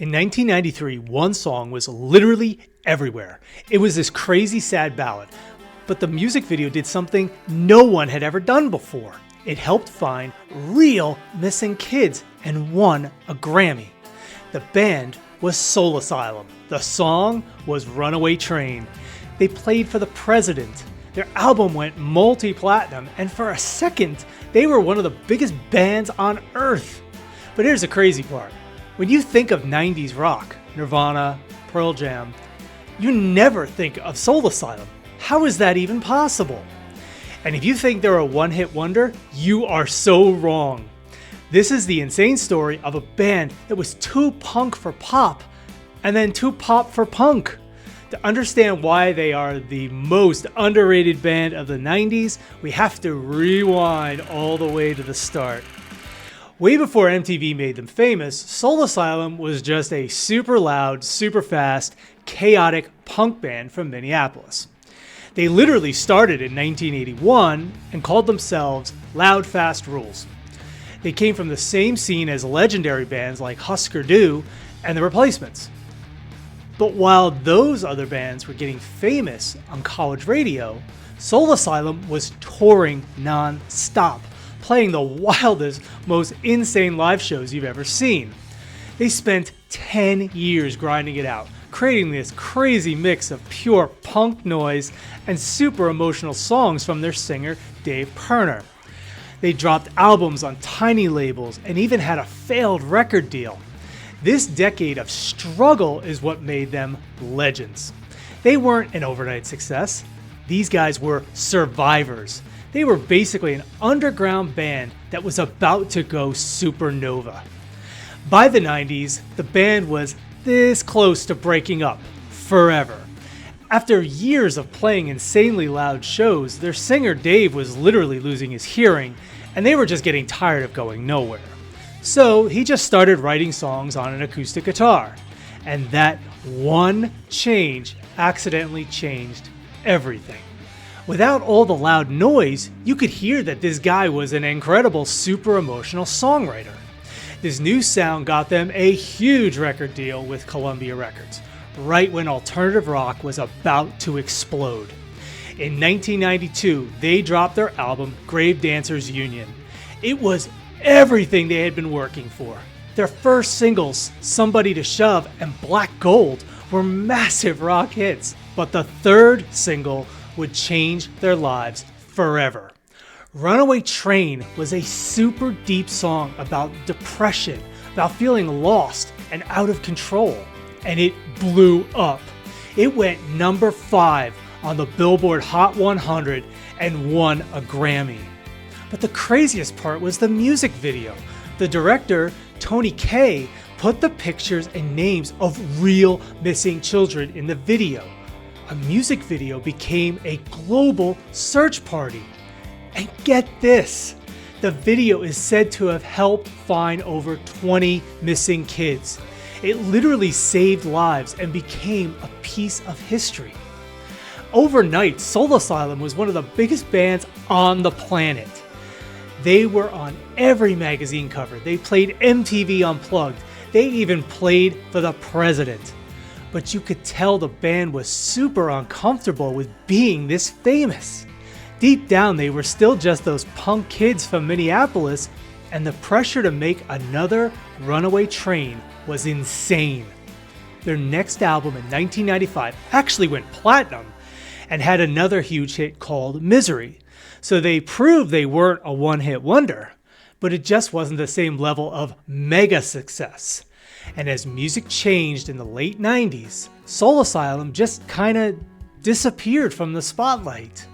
In 1993, one song was literally everywhere. It was this crazy sad ballad, but the music video did something no one had ever done before. It helped find real missing kids and won a Grammy. The band was Soul Asylum. The song was Runaway Train. They played for the president. Their album went multi-platinum, and for a second, they were one of the biggest bands on earth. But here's the crazy part. When you think of 90s rock, Nirvana, Pearl Jam, you never think of Soul Asylum. How is that even possible? And if you think they're a one-hit wonder, you are so wrong. This is the insane story of a band that was too punk for pop, and then too pop for punk. To understand why they are the most underrated band of the 90s, we have to rewind all the way to the start. Way before MTV made them famous, Soul Asylum was just a super loud, super fast, chaotic punk band from Minneapolis. They literally started in 1981 and called themselves Loud Fast Rules. They came from the same scene as legendary bands like Husker Du and The Replacements. But while those other bands were getting famous on college radio, Soul Asylum was touring non-stop, playing the wildest, most insane live shows you've ever seen. They spent 10 years grinding it out, creating this crazy mix of pure punk noise and super emotional songs from their singer, Dave Pirner. They dropped albums on tiny labels and even had a failed record deal. This decade of struggle is what made them legends. They weren't an overnight success. These guys were survivors. They were basically an underground band that was about to go supernova. By the 90s, the band was this close to breaking up forever. After years of playing insanely loud shows, their singer Dave was literally losing his hearing, and they were just getting tired of going nowhere. So he just started writing songs on an acoustic guitar, and that one change accidentally changed everything. Without all the loud noise, you could hear that this guy was an incredible, super emotional songwriter. This new sound got them a huge record deal with Columbia Records, right when alternative rock was about to explode. In 1992, they dropped their album, Grave Dancers Union. It was everything they had been working for. Their first singles, Somebody to Shove and Black Gold, were massive rock hits, but the third single would change their lives forever. Runaway Train was a super deep song about depression, about feeling lost and out of control, and it blew up. It went number 5 on the Billboard Hot 100 and won a Grammy. But the craziest part was the music video. The director, Tony Kaye, put the pictures and names of real missing children in the video. A music video became a global search party. And get this, the video is said to have helped find over 20 missing kids. It literally saved lives and became a piece of history. Overnight, Soul Asylum was one of the biggest bands on the planet. They were on every magazine cover. They played MTV Unplugged. They even played for the president. But you could tell the band was super uncomfortable with being this famous. Deep down, they were still just those punk kids from Minneapolis, and the pressure to make another Runaway Train was insane. Their next album in 1995 actually went platinum and had another huge hit called Misery. So they proved they weren't a one-hit wonder, but it just wasn't the same level of mega success. And as music changed in the late 90s, Soul Asylum just kinda disappeared from the spotlight.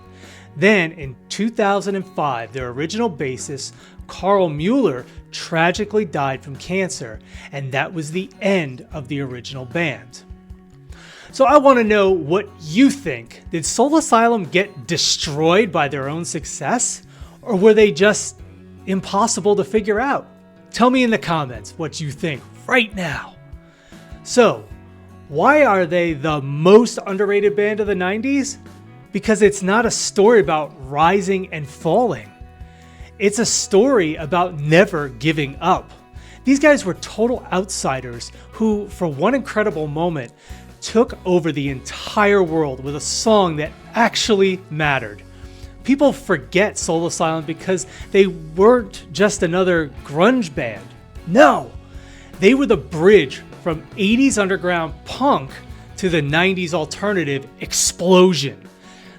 Then in 2005, their original bassist, Carl Mueller, tragically died from cancer, and that was the end of the original band. So I want to know what you think. Did Soul Asylum get destroyed by their own success? Or were they just impossible to figure out? Tell me in the comments what you think right now. So, why are they the most underrated band of the 90s? Because it's not a story about rising and falling. It's a story about never giving up. These guys were total outsiders who, for one incredible moment, took over the entire world with a song that actually mattered. People forget Soul Asylum because they weren't just another grunge band. No, they were the bridge from 80s underground punk to the 90s alternative explosion.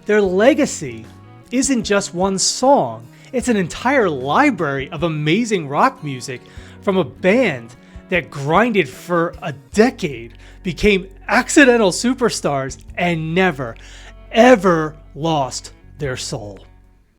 Their legacy isn't just one song, it's an entire library of amazing rock music from a band that grinded for a decade, became accidental superstars, and never, ever lost their soul.